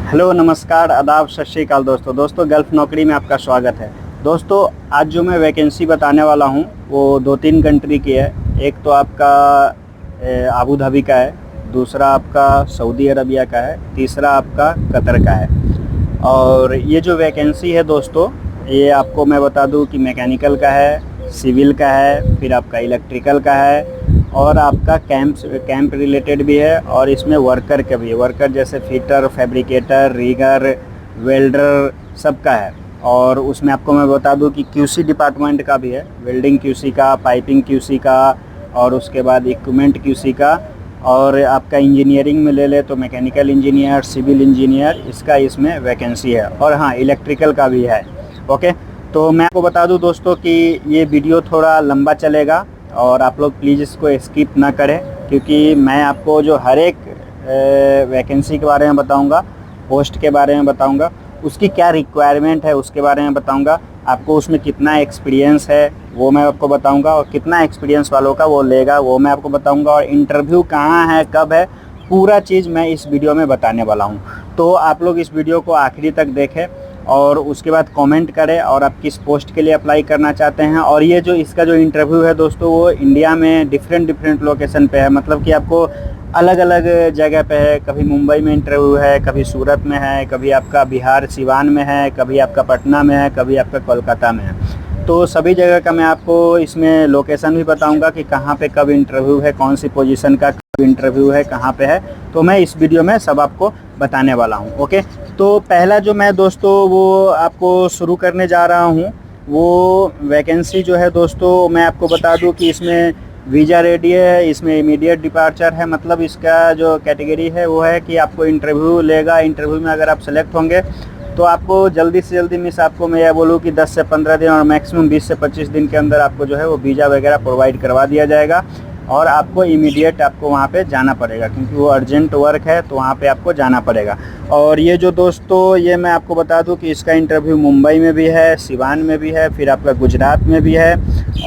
Hello, नमस्कार, आदाब, सत श्री अकाल दोस्तों गल्फ़ नौकरी में आपका स्वागत है। दोस्तों आज जो मैं वैकेंसी बताने वाला हूँ वो 2-3 कंट्री की है। एक तो आपका आबू धाबी का है, दूसरा आपका सऊदी अरबिया का है, तीसरा आपका कतर का है। और ये जो वैकेंसी है दोस्तों, ये आपको मैं बता दूं कि मैकेनिकल का है, सिविल का है, फिर आपका इलेक्ट्रिकल का है और आपका कैंप रिलेटेड भी है और इसमें वर्कर का भी है। वर्कर जैसे फिटर, फैब्रिकेटर, रीगर, वेल्डर सबका है। और उसमें आपको मैं बता दूं कि क्यूसी डिपार्टमेंट का भी है, वेल्डिंग क्यूसी का, पाइपिंग क्यूसी का और उसके बाद इक्विपमेंट क्यूसी का। और आपका इंजीनियरिंग में ले ले तो मैकेनिकल इंजीनियर, सिविल इंजीनियर, इसका इसमें वैकेंसी है। और हाँ, इलेक्ट्रिकल का भी है। ओके, तो मैं आपको बता दूं दोस्तों कि ये वीडियो थोड़ा लंबा चलेगा और आप लोग प्लीज़ इसको स्किप ना करें, क्योंकि मैं आपको जो हर एक वैकेंसी के बारे में बताऊंगा, पोस्ट के बारे में बताऊंगा, उसकी क्या रिक्वायरमेंट है उसके बारे में बताऊंगा, आपको उसमें कितना एक्सपीरियंस है वो मैं आपको बताऊंगा और कितना एक्सपीरियंस वालों का वो लेगा वो मैं आपको बताऊंगा, और इंटरव्यू कहाँ है, कब है, पूरा चीज़ मैं इस वीडियो में बताने वाला हूँ। तो आप लोग इस वीडियो को आखिरी तक देखें और उसके बाद कमेंट करें और आप किस पोस्ट के लिए अप्लाई करना चाहते हैं। और ये जो इसका जो इंटरव्यू है दोस्तों, वो इंडिया में डिफरेंट लोकेशन पे है, मतलब कि आपको अलग अलग जगह पे है। कभी मुंबई में इंटरव्यू है, कभी सूरत में है, कभी आपका बिहार सिवान में है, कभी आपका पटना में है, कभी आपका कोलकाता में है। तो सभी जगह का मैं आपको इसमें लोकेशन भी बताऊंगा कि कहाँ पे कब इंटरव्यू है, कौन सी पोजीशन का कब इंटरव्यू है, कहाँ पे है। तो मैं इस वीडियो में सब आपको बताने वाला हूँ। ओके, तो पहला जो मैं दोस्तों वो आपको शुरू करने जा रहा हूँ, वो वैकेंसी जो है दोस्तों, मैं आपको बता दूँ कि इसमें वीज़ा रेडी है, इसमें इमीडिएट डिपार्चर है। मतलब इसका जो कैटेगरी है वो है कि आपको इंटरव्यू लेगा, इंटरव्यू में अगर आप सेलेक्ट होंगे तो आपको जल्दी से जल्दी मिस आपको मैं यह बोलूँ कि 10 से 15 दिन और मैक्सिमम 20 से 25 दिन के अंदर आपको जो है वो वीज़ा वगैरह प्रोवाइड करवा दिया जाएगा। और आपको इमीडिएट आपको वहाँ पे जाना पड़ेगा, क्योंकि वो अर्जेंट वर्क है, तो वहाँ पे आपको जाना पड़ेगा। और ये जो दोस्तों, ये मैं आपको बता दूं कि इसका इंटरव्यू मुंबई में भी है, सिवान में भी है, फिर आपका गुजरात में भी है,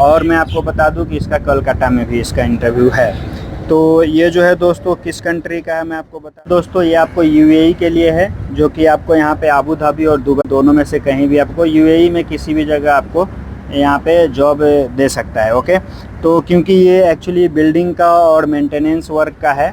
और मैं आपको बता दूं कि इसका कोलकाता में भी इसका इंटरव्यू है। तो ये जो है दोस्तों किस कंट्री का है मैं आपको बता दोस्तों, ये आपको यूएई के लिए है, जो कि आपको यहाँ पे आबू धाबी और दुबई दोनों में से कहीं भी आपको यूएई में किसी भी जगह आपको यहाँ पे जॉब दे सकता है। ओके, तो क्योंकि ये एक्चुअली बिल्डिंग का और मेंटेनेंस वर्क का है,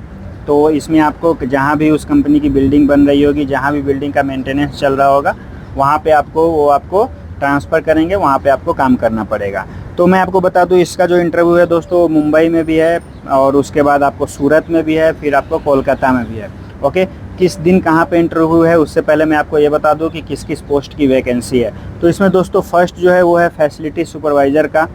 तो इसमें आपको जहाँ भी उस कंपनी की बिल्डिंग बन रही होगी, जहाँ भी बिल्डिंग का मेंटेनेंस चल रहा होगा, वहाँ पे आपको ट्रांसफ़र करेंगे, वहाँ पे आपको काम करना पड़ेगा। तो मैं आपको बता दूँ, इसका जो इंटरव्यू है दोस्तों, मुंबई में भी है और उसके बाद आपको सूरत में भी है, फिर आपको कोलकाता में भी है। ओके, किस दिन कहाँ पे इंटरव्यू है उससे पहले मैं आपको ये बता दूं कि किस किस पोस्ट की वैकेंसी है। तो इसमें दोस्तों फर्स्ट जो है वो है फैसिलिटी सुपरवाइज़र का।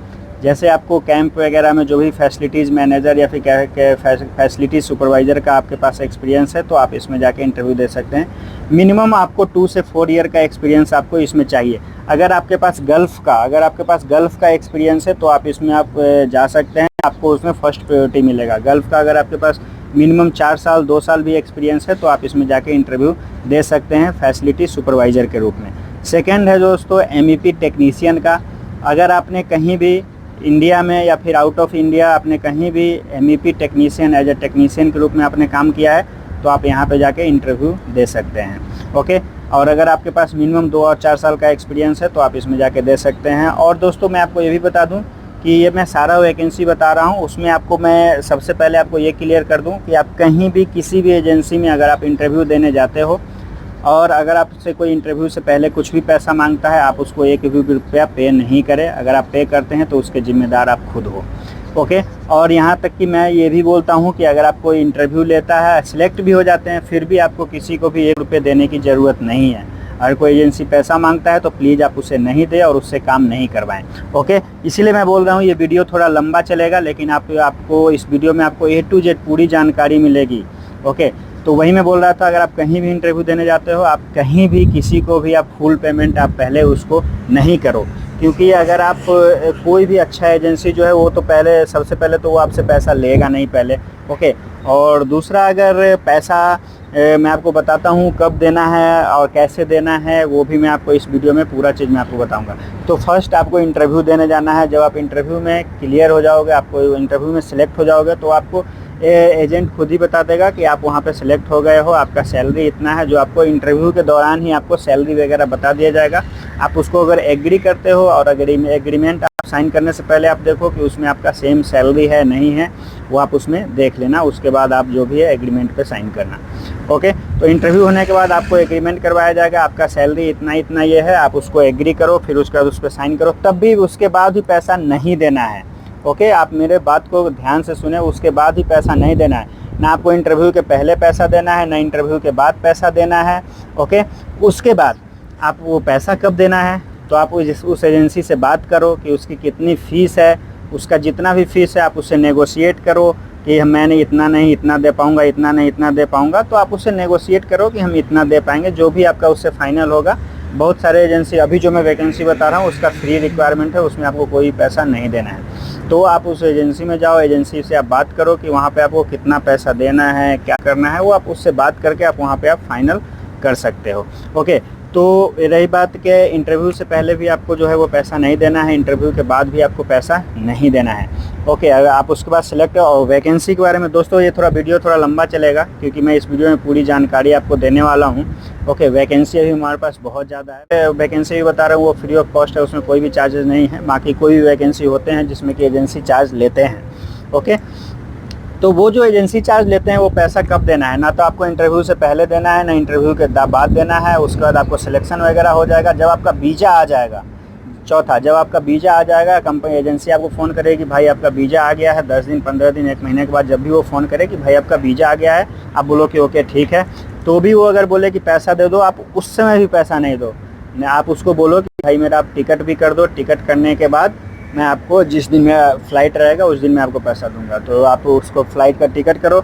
जैसे आपको कैंप वगैरह में जो भी फैसिलिटीज़ मैनेजर या फिर फैसिलिटी सुपरवाइज़र का आपके पास एक्सपीरियंस है, तो आप इसमें जाके इंटरव्यू दे सकते हैं। मिनिमम आपको 2 से 4 ईयर का एक्सपीरियंस आपको इसमें चाहिए। अगर आपके पास गल्फ़ का एक्सपीरियंस है तो आप इसमें आप जा सकते हैं, आपको उसमें फर्स्ट प्रायोरिटी मिलेगा। गल्फ़ का अगर आपके पास मिनिमम 4 साल 2 साल भी एक्सपीरियंस है तो आप इसमें जाके इंटरव्यू दे सकते हैं फैसिलिटी सुपरवाइज़र के रूप में। सेकंड है दोस्तों MEP टेक्नीशियन का। अगर आपने कहीं भी इंडिया में या फिर आउट ऑफ इंडिया आपने कहीं भी MEP technician as a technician के रूप में आपने काम किया है तो आप यहाँ पे जाके इंटरव्यू दे सकते हैं। ओके, और अगर आपके पास मिनिमम 2 और 4 साल का एक्सपीरियंस है तो आप इसमें जाके दे सकते हैं। और दोस्तों मैं आपको ये भी बता दूँ कि ये मैं सारा वैकेंसी बता रहा हूँ, उसमें आपको मैं सबसे पहले आपको ये क्लियर कर दूँ कि आप कहीं भी किसी भी एजेंसी में अगर आप इंटरव्यू देने जाते हो और अगर आपसे कोई इंटरव्यू से पहले कुछ भी पैसा मांगता है, आप उसको 1 भी रुपया पे नहीं करें। अगर आप पे करते हैं तो उसके जिम्मेदार आप खुद हो। ओके, और यहाँ तक कि मैं ये भी बोलता हूँ कि अगर आप कोई इंटरव्यू लेता है, सिलेक्ट भी हो जाते हैं, फिर भी आपको किसी को भी 1 रुपये देने की ज़रूरत नहीं है। अगर कोई एजेंसी पैसा मांगता है तो प्लीज़ आप उसे नहीं दें और उससे काम नहीं करवाएं। ओके, इसीलिए मैं बोल रहा हूँ ये वीडियो थोड़ा लंबा चलेगा, लेकिन आपको इस वीडियो में आपको A to Z पूरी जानकारी मिलेगी। ओके, तो वही मैं बोल रहा था, अगर आप कहीं भी इंटरव्यू देने जाते हो, आप कहीं भी किसी को भी आप फुल पेमेंट आप पहले उसको नहीं करो, क्योंकि अगर आप कोई भी अच्छा एजेंसी जो है वो तो सबसे पहले तो वो आपसे पैसा लेगा नहीं पहले। ओके, और दूसरा अगर पैसा मैं आपको बताता हूँ कब देना है और कैसे देना है, वो भी मैं आपको इस वीडियो में पूरा चीज़ मैं आपको बताऊँगा। तो फर्स्ट आपको इंटरव्यू देने जाना है। जब आप इंटरव्यू में क्लियर हो जाओगे, आपको इंटरव्यू में सिलेक्ट हो जाओगे, तो आपको एजेंट खुद ही बता देगा कि आप वहाँ पे सिलेक्ट हो गए हो, आपका सैलरी इतना है, जो आपको इंटरव्यू के दौरान ही आपको सैलरी वगैरह बता दिया जाएगा। आप उसको अगर एग्री करते हो और अगर एग्रीमेंट आप साइन करने से पहले आप देखो कि उसमें आपका सेम सैलरी है नहीं है, वो आप उसमें देख लेना, उसके बाद आप जो भी है एग्रीमेंट पे साइन करना। ओके, तो इंटरव्यू होने के बाद आपको एग्रीमेंट करवाया जाएगा, आपका सैलरी इतना इतना ये है, आप उसको एग्री करो, फिर उसके बाद उस पर साइन करो, तब भी उसके बाद भी पैसा नहीं देना है। ओके, आप मेरे बात को ध्यान से सुने, उसके बाद ही पैसा नहीं देना है, ना आपको इंटरव्यू के पहले पैसा देना है, ना इंटरव्यू के बाद पैसा देना है। ओके, उसके बाद आप वो पैसा कब देना है, तो आप उस एजेंसी से बात करो कि उसकी कितनी फ़ीस है, उसका जितना भी फ़ीस है आप उससे नेगोशिएट करो कि मैंने इतना नहीं इतना दे पाऊँगा, इतना नहीं इतना दे पाऊँगा, तो आप उससे नेगोशिएट करो कि हम इतना दे पाएंगे, जो भी आपका उससे फाइनल होगा। बहुत सारे एजेंसी, अभी जो मैं वैकेंसी बता रहा हूँ उसका फ्री रिक्वायरमेंट है, उसमें आपको कोई पैसा नहीं देना है। तो आप उस एजेंसी में जाओ, एजेंसी से आप बात करो कि वहाँ पे आपको कितना पैसा देना है, क्या करना है, वो आप उससे बात करके आप वहाँ पे आप फाइनल कर सकते हो। ओके, तो रही बात के इंटरव्यू से पहले भी आपको जो है वो पैसा नहीं देना है, इंटरव्यू के बाद भी आपको पैसा नहीं देना है। ओके, अगर आप उसके बाद सिलेक्ट हो। और वैकेंसी के बारे में दोस्तों ये वीडियो थोड़ा लंबा चलेगा, क्योंकि मैं इस वीडियो में पूरी जानकारी आपको देने वाला हूँ। ओके, वैकेंसी अभी हमारे पास बहुत ज़्यादा है। वैकेंसी भी बता रहा हूँ वो फ्री ऑफ कॉस्ट है, उसमें कोई भी चार्जेस नहीं है। बाकी कोई भी वैकेंसी होते हैं जिसमें कि एजेंसी चार्ज लेते हैं। ओके, तो वो जो एजेंसी चार्ज लेते हैं वो पैसा कब देना है, ना तो आपको इंटरव्यू से पहले देना है, ना इंटरव्यू के बाद देना है। उसके बाद आपको सिलेक्शन वगैरह हो जाएगा, जब आपका वीज़ा आ जाएगा। चौथा, जब आपका वीज़ा आ जाएगा, कंपनी एजेंसी आपको फ़ोन करेगी भाई आपका वीज़ा आ गया है, 10 दिन 15 दिन 1 महीने के बाद जब भी वो फ़ोन करे कि भाई आपका वीज़ा आ गया है, आप बोलो कि ओके ठीक है, तो भी वो अगर बोले कि पैसा दे दो, आप उस समय भी पैसा नहीं दो। आप उसको बोलो कि भाई मेरा आप टिकट भी कर दो, टिकट करने के बाद मैं आपको जिस दिन मेरा फ़्लाइट रहेगा उस दिन मैं आपको पैसा दूंगा। तो आप उसको फ़्लाइट का टिकट करो।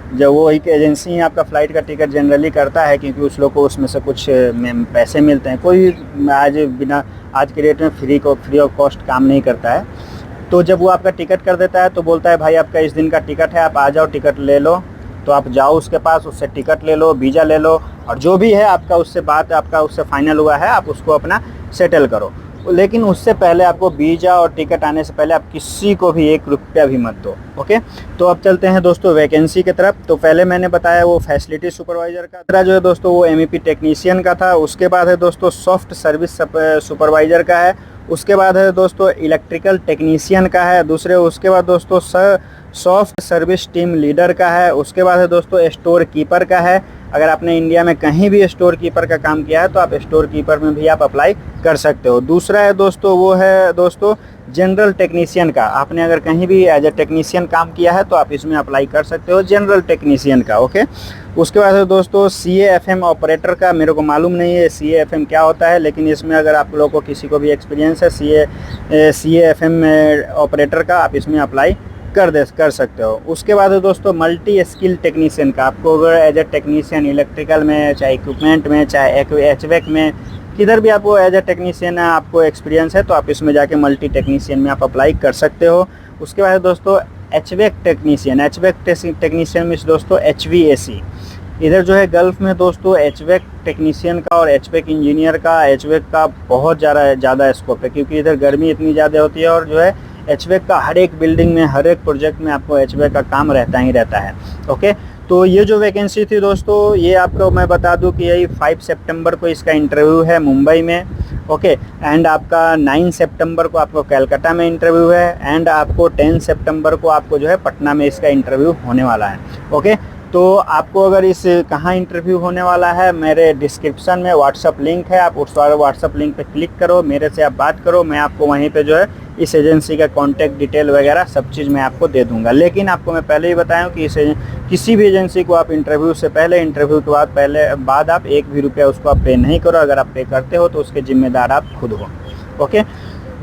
जब वो एक एजेंसी ही आपका फ़्लाइट का टिकट जनरली करता है, क्योंकि उस लोग को उसमें से कुछ पैसे मिलते हैं। कोई आज के डेट में फ्री ऑफ कॉस्ट काम नहीं करता है। तो जब वो आपका टिकट कर देता है तो बोलता है भाई आपका इस दिन का टिकट है, आप आ जाओ, टिकट ले लो। तो आप जाओ उसके पास, उससे टिकट ले लो, वीज़ा ले लो, और जो भी है आपका उससे बात आपका उससे फाइनल हुआ है, आप उसको अपना सेटल करो। लेकिन उससे पहले आपको वीज़ा और टिकट आने से पहले आप किसी को भी 1 रुपया भी मत दो। ओके, तो अब चलते हैं दोस्तों वैकेंसी की तरफ। तो पहले मैंने बताया वो फैसिलिटी सुपरवाइज़र का, दूसरा जो है दोस्तों वो MEP टेक्नीशियन का था। उसके बाद है दोस्तों सॉफ्ट सर्विस सुपरवाइज़र का है। उसके बाद है दोस्तों इलेक्ट्रिकल टेक्नीशियन का है। उसके बाद दोस्तों सॉफ्ट सर्विस टीम लीडर का है। उसके बाद है दोस्तों स्टोर कीपर का है। अगर आपने इंडिया में कहीं भी स्टोर कीपर का काम किया है तो आप स्टोर कीपर में भी आप अप्लाई कर सकते हो। दूसरा है दोस्तों वो है दोस्तों जनरल टेक्नीशियन का। आपने अगर कहीं भी एज ए टेक्नीशियन काम किया है तो आप इसमें अप्लाई कर सकते हो, जनरल टेक्नीशियन का। ओके, उसके बाद है दोस्तों CAFM ऑपरेटर का। मेरे को मालूम नहीं है CAFM क्या होता है, लेकिन इसमें अगर आप लोगों को किसी को भी एक्सपीरियंस है CAFM ऑपरेटर का, आप इसमें अप्लाई कर सकते हो। उसके बाद है दोस्तों मल्टी स्किल टेक्नीशियन का। आपको अगर एज ए टेक्नीशियन इलेक्ट्रिकल में, चाहे इक्विपमेंट में, चाहे HVAC में, किधर भी आपको एज ए टेक्नीशियन आपको एक्सपीरियंस है तो आप इसमें जाके मल्टी टेक्नीशियन में आप अप्लाई कर सकते हो। उसके बाद दोस्तों HVAC टेक्नीशियन में दोस्तों HVAC। इधर जो है गल्फ़ में दोस्तों HVAC टेक्नीशियन का और HVAC इंजीनियर का, HVAC का बहुत ज़्यादा स्कोप है, क्योंकि इधर गर्मी इतनी ज़्यादा होती है, और जो है HVAC का हर एक बिल्डिंग में, हर एक प्रोजेक्ट में आपको HVAC का काम रहता ही रहता है। ओके, तो ये जो वैकेंसी थी दोस्तों, ये आपको मैं बता दूं कि यही 5 सितंबर को इसका इंटरव्यू है मुंबई में। ओके, एंड आपका 9 सितंबर को आपको कलकत्ता में इंटरव्यू है, एंड आपको 10 सितंबर को आपको जो है पटना में इसका इंटरव्यू होने वाला है। ओके, तो आपको अगर इस कहाँ इंटरव्यू होने वाला है, मेरे डिस्क्रिप्शन में व्हाट्सअप लिंक है, आप उस व्हाट्सअप लिंक पे क्लिक करो, मेरे से आप बात करो, मैं आपको वहीं पे जो है इस एजेंसी का कॉन्टैक्ट डिटेल वगैरह सब चीज़ मैं आपको दे दूंगा। लेकिन आपको मैं पहले ही बताया कि किसी भी एजेंसी को आप इंटरव्यू से पहले, इंटरव्यू के बाद आप 1 भी रुपया उसको आप पे नहीं करो। अगर आप पे करते हो तो उसके जिम्मेदार आप खुद हो। ओके,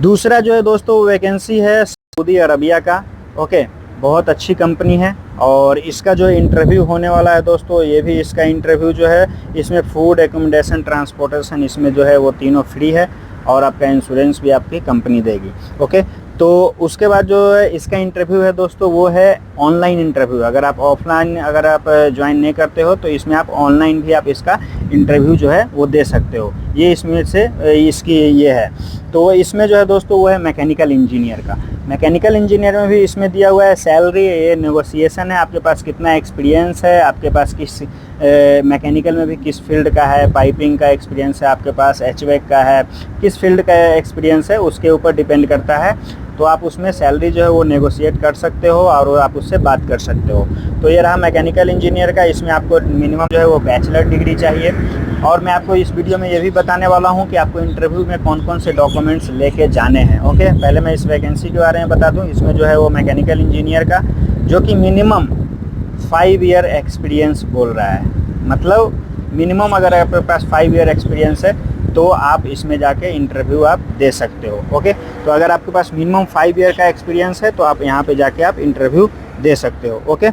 दूसरा जो है दोस्तों वैकेंसी है सऊदी अरबिया का। ओके, बहुत अच्छी कंपनी है, और इसका जो इंटरव्यू होने वाला है दोस्तों, ये भी इसका इंटरव्यू जो है, इसमें फूड, एकोमोडेशन, ट्रांसपोर्टेशन, इसमें जो है वो तीनों फ्री है, और आपका इंश्योरेंस भी आपकी कंपनी देगी। ओके, तो उसके बाद जो है इसका इंटरव्यू है दोस्तों वो है ऑनलाइन इंटरव्यू। अगर आप ऑफलाइन अगर आप ज्वाइन नहीं करते हो तो इसमें आप ऑनलाइन भी आप इसका इंटरव्यू जो है वो दे सकते हो। ये इसमें से इसकी ये है। तो इसमें जो है दोस्तों वो है मैकेनिकल इंजीनियर का। मैकेनिकल इंजीनियर में भी इसमें दिया हुआ है सैलरी, ये नेगोशिएशन है, आपके पास कितना एक्सपीरियंस है, आपके पास किस मैकेनिकल में भी किस फील्ड का है, पाइपिंग का एक्सपीरियंस है, आपके पास एचवेक का है, किस फील्ड का एक्सपीरियंस है उसके ऊपर डिपेंड करता है। तो आप उसमें सैलरी जो है वो नेगोशिएट कर सकते हो और आप उससे बात कर सकते हो। तो ये रहा मैकेनिकल इंजीनियर का, इसमें आपको मिनिमम जो है वो बैचलर डिग्री चाहिए। और मैं आपको इस वीडियो में ये भी बताने वाला हूँ कि आपको इंटरव्यू में कौन कौन से डॉक्यूमेंट्स लेके जाने हैं। ओके, पहले मैं इस वैकेंसी के बारे में बता दूँ। इसमें जो है वो मैकेनिकल इंजीनियर का जो कि मिनिमम 5 ईयर एक्सपीरियंस बोल रहा है, मतलब मिनिमम अगर आपके पास 5 ईयर एक्सपीरियंस है तो आप इसमें जाके इंटरव्यू आप दे सकते हो। ओके, तो अगर आपके पास मिनिमम 5 ईयर का एक्सपीरियंस है तो आप यहाँ पे जाके आप इंटरव्यू दे सकते हो। ओके,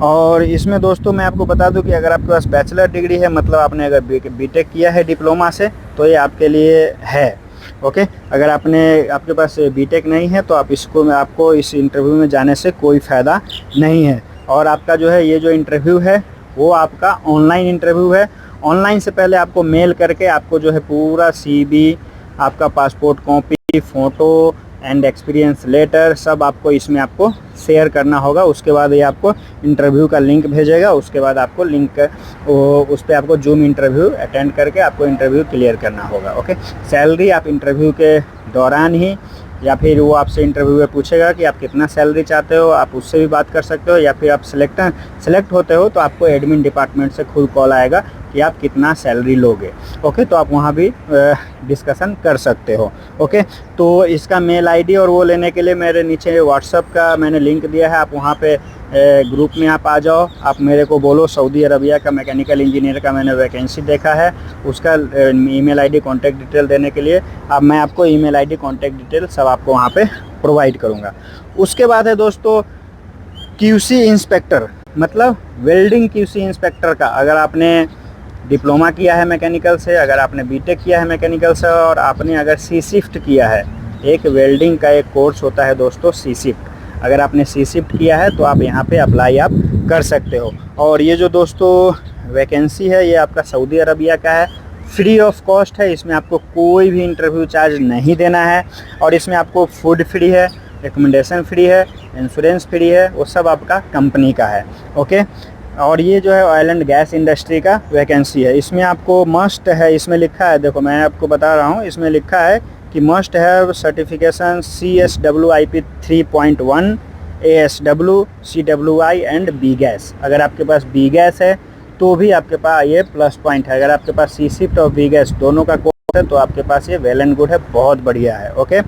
और इसमें दोस्तों मैं आपको बता दूं कि अगर आपके पास बैचलर डिग्री है, मतलब आपने अगर बीटेक किया है डिप्लोमा से, तो ये आपके लिए है। ओके, अगर आपके पास बीटेक नहीं है तो आपको इस इंटरव्यू में जाने से कोई फ़ायदा नहीं है। और आपका जो है ये जो इंटरव्यू है वो आपका ऑनलाइन इंटरव्यू है। ऑनलाइन से पहले आपको मेल करके आपको जो है पूरा CV, आपका passport copy, photo and experience letter सब आपको इसमें आपको शेयर करना होगा। उसके बाद ये आपको इंटरव्यू का लिंक भेजेगा। उसके बाद आपको उस पर आपको जूम इंटरव्यू अटेंड करके आपको इंटरव्यू क्लियर करना होगा। ओके, सैलरी आप इंटरव्यू के दौरान ही या फिर वो आपसे इंटरव्यू में पूछेगा कि आप कितना सैलरी चाहते हो, आप उससे भी बात कर सकते हो। या फिर आप सेलेक्ट होते हो तो आपको एडमिन डिपार्टमेंट से खुद कॉल आएगा कि आप कितना सैलरी लोगे। ओके, तो आप वहाँ भी डिस्कशन कर सकते हो। ओके, तो इसका मेल आईडी और वो लेने के लिए मेरे नीचे व्हाट्सअप का मैंने लिंक दिया है, आप वहाँ पे ग्रुप में आप आ जाओ। आप मेरे को बोलो सऊदी अरबिया का मैकेनिकल इंजीनियर का मैंने वैकेंसी देखा है, उसका ईमेल आईडी कॉन्टैक्ट डिटेल देने के लिए अब मैं आपको ईमेल आईडी कॉन्टैक्ट डिटेल सब आपको वहाँ पे प्रोवाइड करूँगा। उसके बाद है दोस्तों QC इंस्पेक्टर, मतलब वेल्डिंग QC इंस्पेक्टर का। अगर आपने डिप्लोमा किया है मैकेनिकल से, अगर आपने बीटेक किया है मैकेनिकल से और आपने अगर सी शिफ्ट किया है, एक वेल्डिंग का एक कोर्स होता है दोस्तों सी शिफ्ट, अगर आपने सी शिफ्ट किया है तो आप यहाँ पे अप्लाई आप कर सकते हो। और ये जो दोस्तों वैकेंसी है ये आपका सऊदी अरबिया का है, फ्री ऑफ कॉस्ट है, इसमें आपको कोई भी इंटरव्यू चार्ज नहीं देना है। और इसमें आपको फूड फ्री है, रिकमेंडेशन फ्री है, इंश्योरेंस फ्री है, वो सब आपका कंपनी का है। ओके, और ये जो है ऑयल एंड गैस इंडस्ट्री का वैकेंसी है। इसमें आपको मस्ट है, इसमें लिखा है, देखो मैं आपको बता रहा हूँ, इसमें लिखा है कि must have certification CSWIP 3.1 ASW CWI and B gas. अगर आपके पास बी गैस है तो भी आपके पास ये प्लस पॉइंट है। अगर आपके पास सी शिफ्ट और बी गैस दोनों का कोर्स है तो आपके पास ये वेल एंड गुड है, बहुत बढ़िया है। ओके,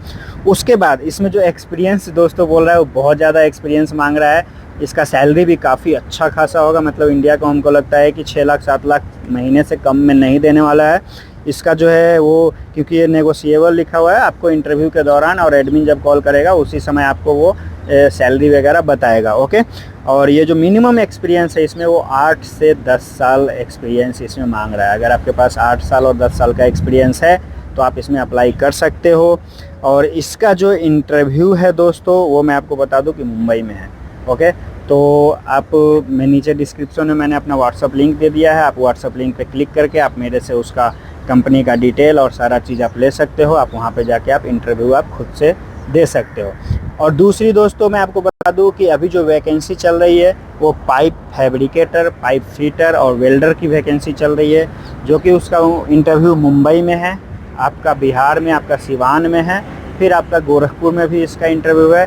उसके बाद इसमें जो एक्सपीरियंस दोस्तों बोल रहा है वो बहुत ज़्यादा एक्सपीरियंस मांग रहा है। इसका सैलरी भी काफ़ी अच्छा खासा होगा, मतलब इंडिया को हमको लगता है कि 6 लाख 7 लाख महीने से कम में नहीं देने वाला है। इसका जो है वो, क्योंकि ये नेगोशिएबल लिखा हुआ है, आपको इंटरव्यू के दौरान और एडमिन जब कॉल करेगा उसी समय आपको वो सैलरी वगैरह बताएगा। ओके, और ये जो मिनिमम एक्सपीरियंस है इसमें वो 8 से 10 साल एक्सपीरियंस इसमें मांग रहा है। अगर आपके पास 8 साल और 10 साल का एक्सपीरियंस है तो आप इसमें अप्लाई कर सकते हो। और इसका जो इंटरव्यू है दोस्तों वो मैं आपको बता दूं कि मुंबई में है। ओके, तो आप मैं नीचे डिस्क्रिप्शन में मैंने अपना व्हाट्सअप लिंक दे दिया है, आप व्हाट्सअप लिंक पे क्लिक करके आप मेरे से उसका कंपनी का डिटेल और सारा चीज़ आप ले सकते हो। आप वहाँ पे जाके आप इंटरव्यू आप खुद से दे सकते हो। और दूसरी दोस्तों मैं आपको बता दूं कि अभी जो वैकेंसी चल रही है वो पाइप फैब्रिकेटर, पाइप फिटर और वेल्डर की वैकेंसी चल रही है, जो कि उसका इंटरव्यू मुंबई में है, आपका बिहार में, आपका सिवान में है, फिर आपका गोरखपुर में भी इसका इंटरव्यू है,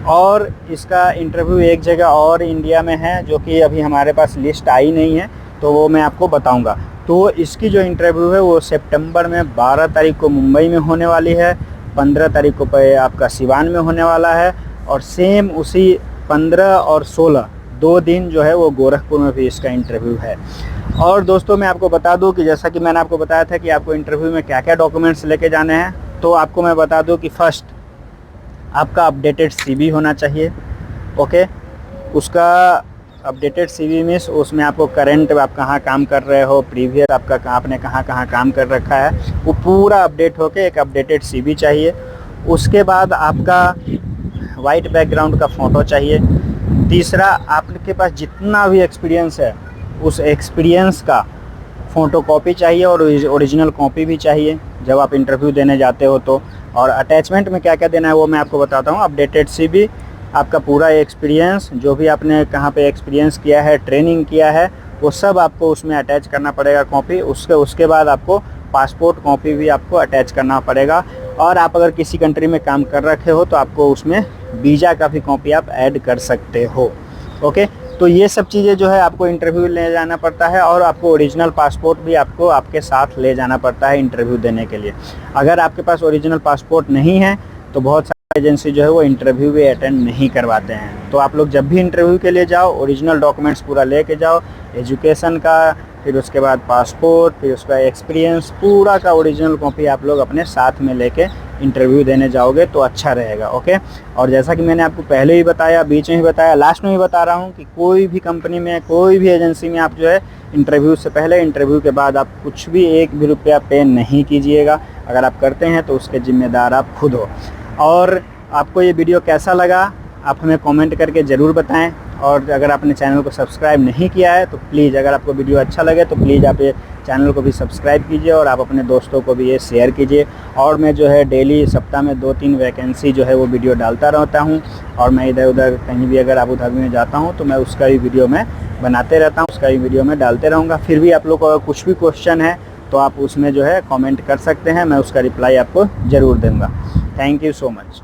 और इसका इंटरव्यू एक जगह और इंडिया में है जो कि अभी हमारे पास लिस्ट आई नहीं है, तो वो मैं आपको बताऊंगा। तो इसकी जो इंटरव्यू है वो सितंबर में 12 तारीख को मुंबई में होने वाली है, 15 तारीख को आपका सिवान में होने वाला है, और सेम उसी 15 और 16 2 दिन जो है वो गोरखपुर में भी इसका इंटरव्यू है। और दोस्तों मैं आपको बता दूं कि जैसा कि मैंने आपको बताया था कि आपको इंटरव्यू में क्या क्या डॉक्यूमेंट्स लेके जाने हैं, तो आपको मैं बता दूं कि फर्स्ट आपका अपडेटेड CV होना चाहिए। ओके, उसका अपडेटेड CV मीन्स उसमें आपको करंट आप कहाँ काम कर रहे हो, प्रीवियस आपने कहाँ कहाँ काम कर रखा है, वो पूरा अपडेट होके एक अपडेटेड CV चाहिए। उसके बाद आपका वाइट बैकग्राउंड का फ़ोटो चाहिए। तीसरा, आपके पास जितना भी एक्सपीरियंस है उस एक्सपीरियंस का फ़ोटो कॉपी चाहिए और ओरिजिनल कॉपी भी चाहिए जब आप इंटरव्यू देने जाते हो। तो और अटैचमेंट में क्या क्या देना है वो मैं आपको बताता हूँ। अपडेटेड CV, आपका पूरा एक्सपीरियंस, जो भी आपने कहाँ पे एक्सपीरियंस किया है, ट्रेनिंग किया है, वो सब आपको उसमें अटैच करना पड़ेगा कॉपी। उसके बाद आपको पासपोर्ट कॉपी भी आपको अटैच करना पड़ेगा। और आप अगर किसी कंट्री में काम कर रखे हो तो आपको उसमें वीज़ा का भी कॉपी आप ऐड कर सकते हो। ओके, तो ये सब चीज़ें जो है आपको इंटरव्यू ले जाना पड़ता है, और आपको ओरिजिनल पासपोर्ट भी आपको आपके साथ ले जाना पड़ता है इंटरव्यू देने के लिए। अगर आपके पास ओरिजिनल पासपोर्ट नहीं है तो बहुत सारी एजेंसी जो है वो इंटरव्यू भी अटेंड नहीं करवाते हैं। तो आप लोग जब भी इंटरव्यू के लिए जाओ, ओरिजिनल डॉक्यूमेंट्स पूरा लेके जाओ, एजुकेशन का, फिर उसके बाद पासपोर्ट, फिर उसका एक्सपीरियंस, पूरा का ओरिजिनल कॉपी आप लोग अपने साथ में लेके इंटरव्यू देने जाओगे तो अच्छा रहेगा। ओके, और जैसा कि मैंने आपको पहले ही बताया, बीच में ही बताया, लास्ट में भी बता रहा हूँ कि कोई भी कंपनी में, कोई भी एजेंसी में आप जो है इंटरव्यू से पहले, इंटरव्यू के बाद आप कुछ भी एक भी रुपया पे नहीं कीजिएगा। अगर आप करते हैं तो उसके ज़िम्मेदार आप खुद हो। और आपको ये वीडियो कैसा लगा आप हमें कमेंट करके ज़रूर बताएं। और अगर आपने चैनल को सब्सक्राइब नहीं किया है तो प्लीज़, अगर आपको वीडियो अच्छा लगे तो प्लीज़ आप ये चैनल को भी सब्सक्राइब कीजिए, और आप अपने दोस्तों को भी ये शेयर कीजिए। और मैं जो है डेली सप्ताह में 2-3 वैकेंसी जो है वो वीडियो डालता रहता हूँ। और मैं इधर उधर कहीं भी अगर अबू धाबी में जाता हूँ तो मैं उसका भी वीडियो मैं बनाते रहता हूँ, उसका भी वीडियो मैं डालते रहूँगा। फिर भी आप लोग को अगर कुछ भी क्वेश्चन है तो आप उसमें जो है कमेंट कर सकते हैं, मैं उसका रिप्लाई आपको ज़रूर दूँगा। Thank you so much.